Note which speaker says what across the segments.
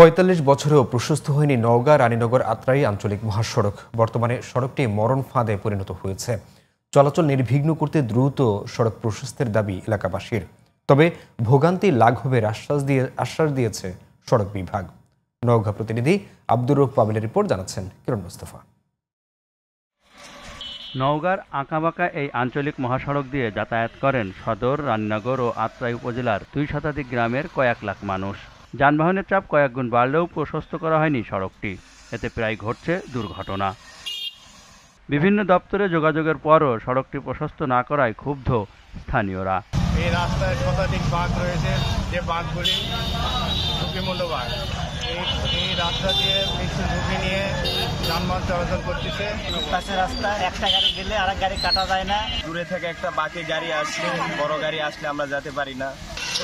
Speaker 1: ৪৫ বছরেও প্রশস্ত হয়নি নওগাঁ রানীনগর আত্রাই আঞ্চলিক মহাসড়ক। বর্তমানে সড়কটি মরণ ফাঁদে পরিণত হয়েছে। চলাচল নির্বিঘ্ন করতে দ্রুত সড়ক প্রশস্তের দাবি এলাকাবাসীর। তবে ভোগান্তি লাঘবের আশ্বাস দিয়েছে সড়ক বিভাগ। নওগাঁ প্রতিনিধি আব্দুর রউফ পাবেলের রিপোর্ট জানাচ্ছেন কিরণ মোস্তফা।
Speaker 2: নওগাঁর আঁকাবাঁকা এই আঞ্চলিক মহাসড়ক দিয়ে যাতায়াত করেন সদর, রানীনগর ও আত্রাই উপজেলার ২ শতাধিক গ্রামের কয়েক লাখ মানুষ। যানবাহনের চাপ কয়েক গুণ বাড়লেও প্রশস্ত করা হয়নি সড়কটি। এতে প্রায় ঘটছে দুর্ঘটনা। বিভিন্ন দপ্তরে যোগাযোগের পরও সড়কটি প্রশস্ত না করায় ক্ষুব্ধ স্থানীয়রা।
Speaker 3: এই রাস্তায় শতাধিক বাঁক রয়েছে, যে বাঁকগুলি ঝুঁকিমূল্য বাঁক। এই রাস্তা দিয়ে বেশি ঝুঁকি নিয়ে যানবাহন চলাচল করতেছে।
Speaker 4: পাশে রাস্তা, একটা গাড়ি গেলে আরেক গাড়ি কাটা যায় না।
Speaker 5: দূরে থেকে একটা বাকি গাড়ি আসলে, বড় গাড়ি আসলে আমরা যেতে পারি না।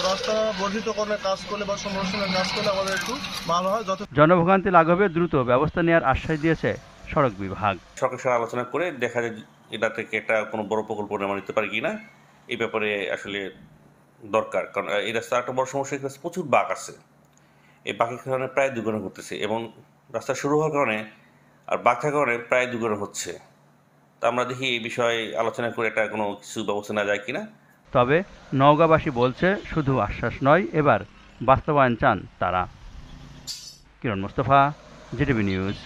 Speaker 3: রাস্তা বর্ধিতকরণের কাজ করলে বা সংরক্ষণের কাজ করলে আমাদের একটু ভালো হয়।
Speaker 2: জনভোগান্তি লাঘবে দ্রুত ব্যবস্থা নেওয়ার আশ্বাস দিয়েছে সড়ক বিভাগ।
Speaker 6: সরকারের সাথে আলোচনা করে দেখা যায় এটা থেকে একটা কোনো বড় প্রকল্প নির্মাণ নিতে পারে কিনা, এই ব্যাপারে আসলে দরকার। কারণ এই রাস্তার একটা বড় সমস্যা, এখানে প্রচুর বাঁক আছে। এই বাঁকের কারণে প্রায় দুর্ঘটনা ঘটতেছে এবং রাস্তা শুরু হওয়ার কারণে আর বাঁক থাকার কারণে প্রায় দুর্ঘটনা হচ্ছে। তা আমরা দেখি এই বিষয়ে আলোচনা করে একটা কোনো কিছু ব্যবস্থা নেওয়া যায় কিনা।
Speaker 2: তবে নওগাঁবাসী বলছে, শুধু আশ্বাস নয়, এবার বাস্তবায়ন চান তারা। কিরণ মোস্তফা, জিটিভি নিউজ।